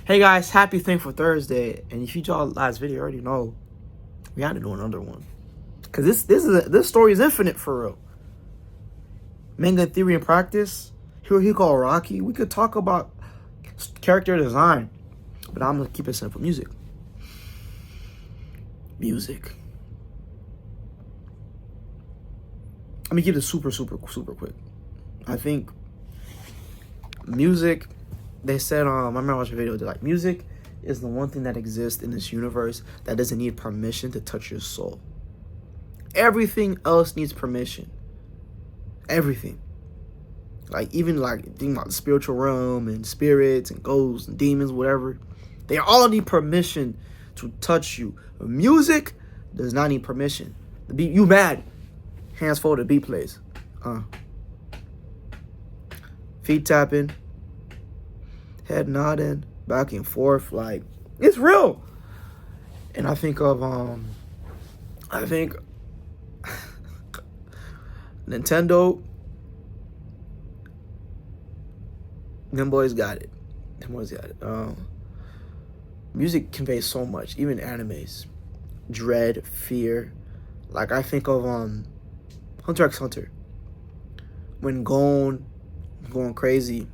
Hey guys, happy Thankful Thursday. And if you saw the last video, you already know we got to do another one. Cause this story is infinite for real. Manga theory and practice. Here he called Rocky. We could talk about character design, but I'm gonna keep it simple. Music. Let me keep it super quick. I think music. They said, I remember watching a video. They're like, music is the one thing that exists in this universe that doesn't need permission to touch your soul. Everything else needs permission. Everything. Like, even like thinking about the spiritual realm and spirits and ghosts and demons, whatever. They all need permission to touch you. Music does not need permission. The beat, you mad. Hands folded, beat plays. Feet tapping. Head nodding, back and forth, like, it's real. And I think of Nintendo. Them boys got it. Music conveys so much, even animes. Dread, fear. Like, I think of Hunter x Hunter. When Gon going crazy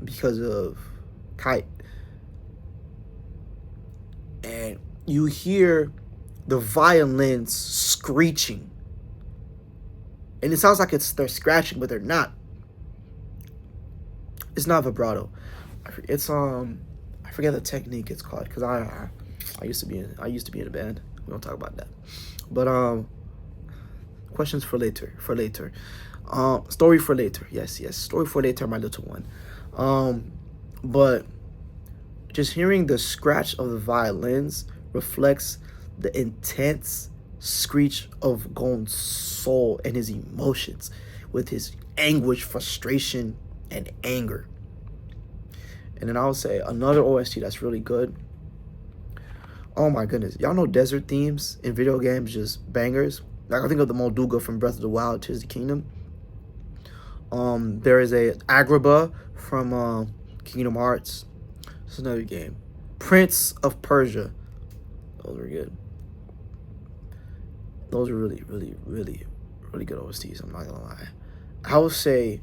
because of Kite, and you hear the violins screeching, and it sounds like they're scratching, but they're not. It's not vibrato. It's I forget the technique it's called, because I used to be in a band. We don't talk about that. But questions for later. Story for later. Yes. Story for later, my little one. But just hearing the scratch of the violins reflects the intense screech of Gon's soul and his emotions, with his anguish, frustration, and anger. And then I would say another OST that's really good. Oh my goodness, y'all know desert themes in video games, just bangers. Like, I think of the Molduga from Breath of the Wild, Tears of the Kingdom. There is a Agrabah from Kingdom Hearts. It's another game. Prince of Persia. Those are good. Those are really good OSTs, I'm not gonna lie. I would say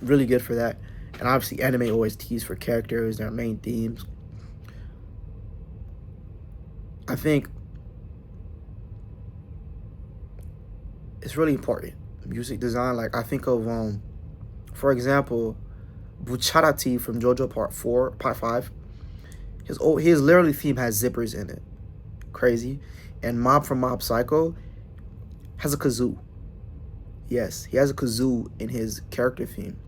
really good for that. And obviously anime OSTs for characters, their main themes. I think it's really important. Music design, like, I think of for example, Bucciarati from JoJo Part 5. His literally theme has zippers in it. Crazy. And Mob from Mob Psycho has a kazoo. Yes, he has a kazoo in his character theme.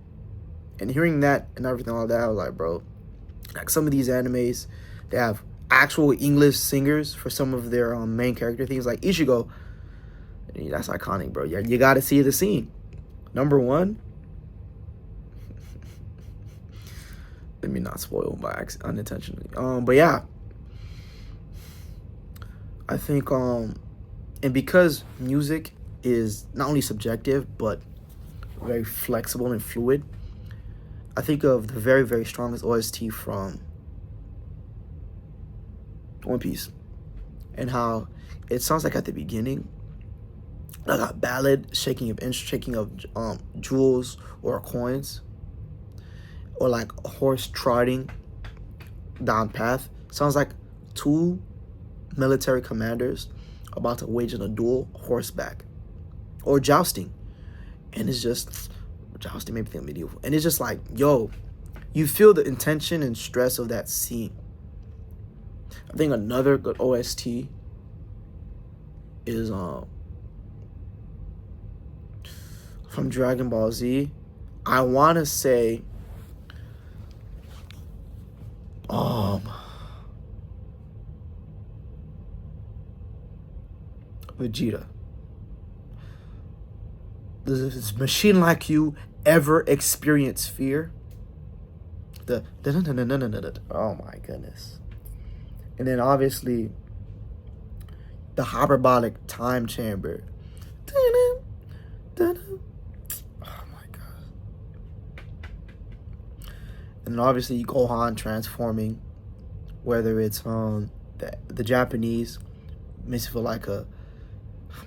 And hearing that and everything like that, I was like, bro, like, some of these animes, they have actual English singers for some of their main character themes, like Ichigo. That's iconic, bro. You got to see the scene. Number one. Let me not spoil by accident, unintentionally. But yeah, I think and because music is not only subjective but very flexible and fluid, I think of the very strongest OST from One Piece, and how it sounds like at the beginning, like a ballad, shaking of jewels or coins, or like a horse trotting down path. Sounds like two military commanders about to wage in a duel, horseback, or jousting. And it's just jousting, maybe think medieval. And it's just like, yo, you feel the intention and stress of that scene. I think another good OST is from Dragon Ball Z. I want to say Vegeta. Does this machine like you ever experience fear? Oh my goodness. And then obviously the hyperbolic time chamber. Oh my god. And obviously Gohan transforming, whether it's the Japanese, makes me feel like oh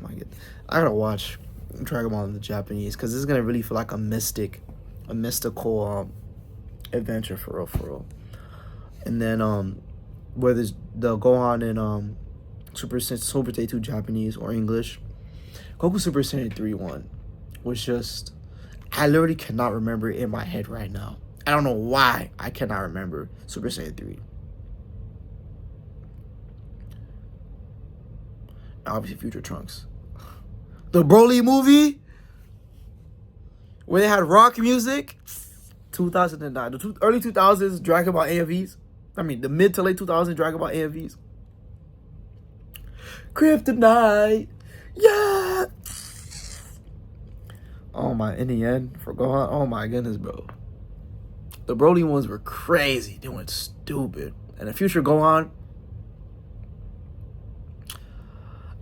my god, I gotta watch Dragon Ball in the Japanese, because this is gonna really feel like a mystical adventure for real. And then whether it's the Gohan in Super Saiyan 2 Japanese or English, Goku Super Saiyan 3 one was just, I literally cannot remember it in my head right now. I don't know why I cannot remember Super Saiyan 3. Obviously Future Trunks. The Broly movie, where they had rock music, 2009. The early 2000s Dragon Ball AMVs. I mean, the mid to late 2000s Dragon Ball AMVs. Kryptonite. Yeah. Oh my, in the end, for Gohan, oh my goodness, bro. The Broly ones were crazy. They went stupid. And the future Gohan,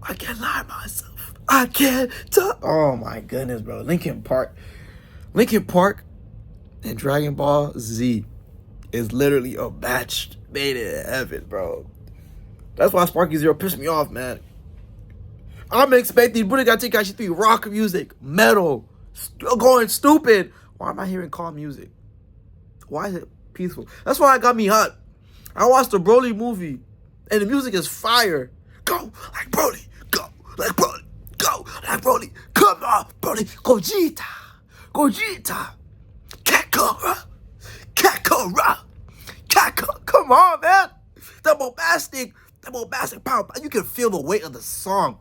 I can't lie to myself. I can't talk. Oh my goodness, bro. Linkin Park and Dragon Ball Z is literally a match made in heaven, bro. That's why Sparky Zero pissed me off, man. I'm expecting Budokai Tenkaichi 3 rock music, metal, going stupid. Why am I hearing calm music? Why is it peaceful? That's why it got me hot. I watched the Broly movie, and the music is fire. Go like Broly, go like Broly, go like Broly. Come on, Broly, Gogeta, Kakura, come on, man. The bombastic power. You can feel the weight of the song.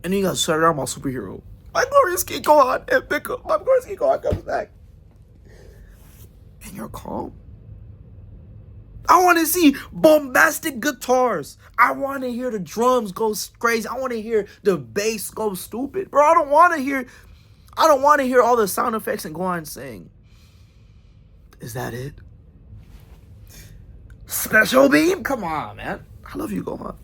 And then you got to shut around my superhero. My glorious King Gohan and Piccolo. My glorious King Gohan comes back. And you're calm. I want to see bombastic guitars. I want to hear the drums go crazy. I want to hear the bass go stupid. Bro, I don't want to hear all the sound effects and Gohan saying, is that it? Special beam? Come on, man. I love you, Gohan.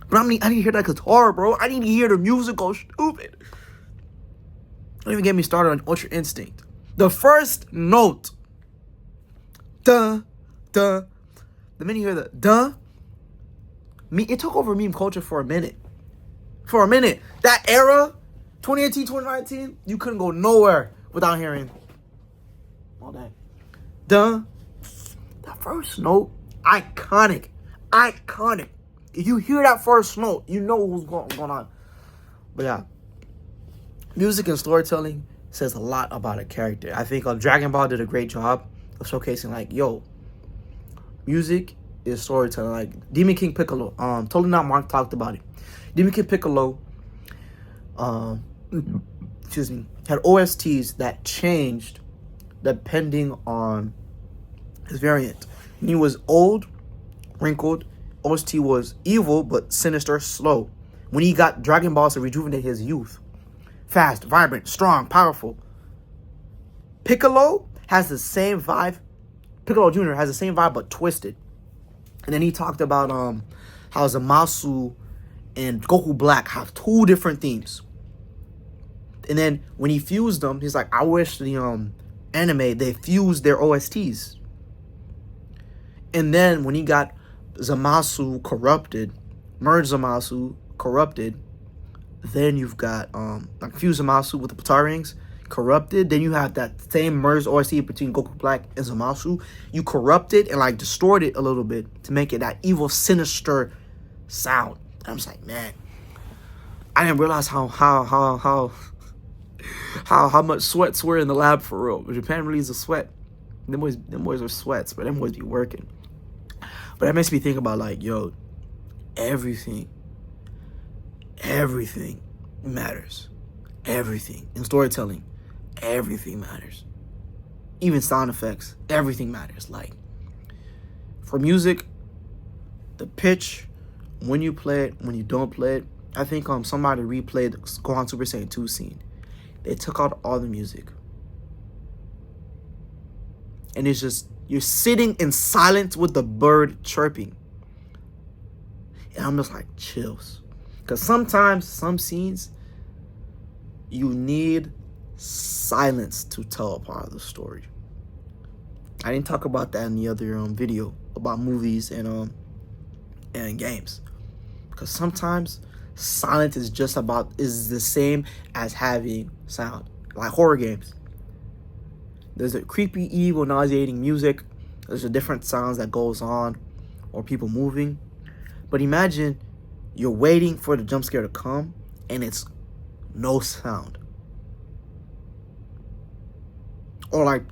But I need to hear that guitar, bro. I need to hear the music go stupid. Don't even get me started on Ultra Instinct. The first note. Duh, duh. The minute you hear the duh, it took over meme culture for a minute. That era, 2018, 2019, you couldn't go nowhere without hearing all that. Duh. That first note, iconic. If you hear that first note, you know what's going on. But yeah, music and storytelling says a lot about a character. I think Dragon Ball did a great job of showcasing, like, yo, music is storytelling. Like Demon King Piccolo, Totally Not Mark talked about it. Demon King Piccolo, had OSTs that changed depending on his variant. When he was old, wrinkled, OST was evil but sinister, slow. When he got Dragon Balls to rejuvenate his youth, fast, vibrant, strong, powerful. Piccolo has the same vibe. Piccolo Jr. has the same vibe but twisted. And then he talked about how Zamasu and Goku Black have two different themes. And then when he fused them, he's like, I wish the anime, they fused their OSTs. And then when he got Zamasu corrupted, merged Zamasu corrupted, then you've got fused Zamasu with the Patarangs corrupted. Then you have that same merged OST between Goku Black and Zamasu. You corrupted and like distorted it a little bit to make it that evil, sinister sound. And I'm just like, man, I didn't realize how much sweats were in the lab for real. But Japan released a sweat. Them boys are sweats, but them boys be working. But that makes me think about, like, yo, everything matters. Everything. In storytelling, everything matters. Even sound effects, everything matters. Like, for music, the pitch, when you play it, when you don't play it. I think somebody replayed the Gohan Super Saiyan 2 scene. They took out all the music. And it's just, you're sitting in silence with the bird chirping. And I'm just like, chills. Because sometimes, some scenes, you need silence to tell a part of the story. I didn't talk about that in the other video about movies and games, because sometimes silence is the same as having sound. Like horror games, there's a creepy, evil, nauseating music. There's a different sounds that goes on, or people moving. But imagine you're waiting for the jump scare to come, and it's no sound. Or like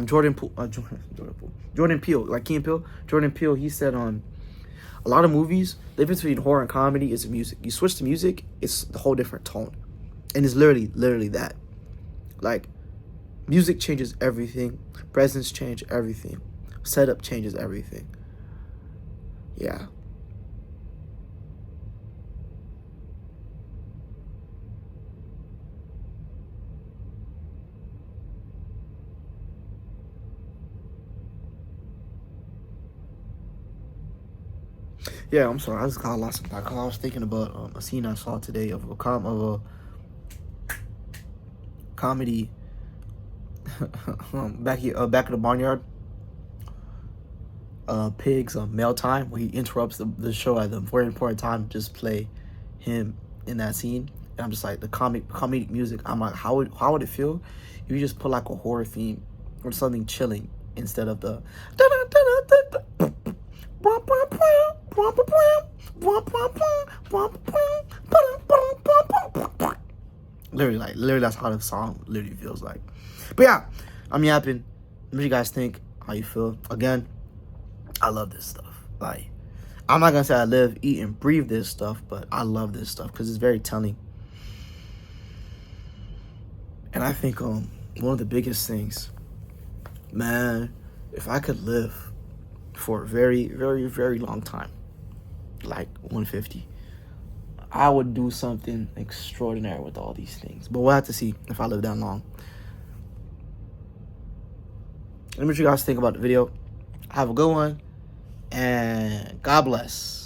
Jordan Peele, like Key and Peele. Jordan Peele, he said a lot of movies, the difference between horror and comedy is the music. You switch the music, it's a whole different tone. And it's literally that. Like, music changes everything. Presence change everything. Setup changes everything. Yeah. Yeah, I'm sorry. I just got lost in that because I was thinking about a scene I saw today of a comedy back at the barnyard. Pig's mail time, where he interrupts the show at the very important time to just play him in that scene. And I'm just like, the comedic music. I'm like, how would it feel if you just put like a horror theme or something chilling instead of the literally that's how the song literally feels like. But yeah, I'm yapping. What do you guys think? How you feel? Again, I love this stuff. Like, I'm not gonna say I live, eat, and breathe this stuff, but I love this stuff because it's very telling. And I think one of the biggest things, man, if I could live for a very, very, very long time, like 150, I would do something extraordinary with all these things. But we'll have to see if I live that long. Let me know what you guys think about the video. Have a good one, and God bless.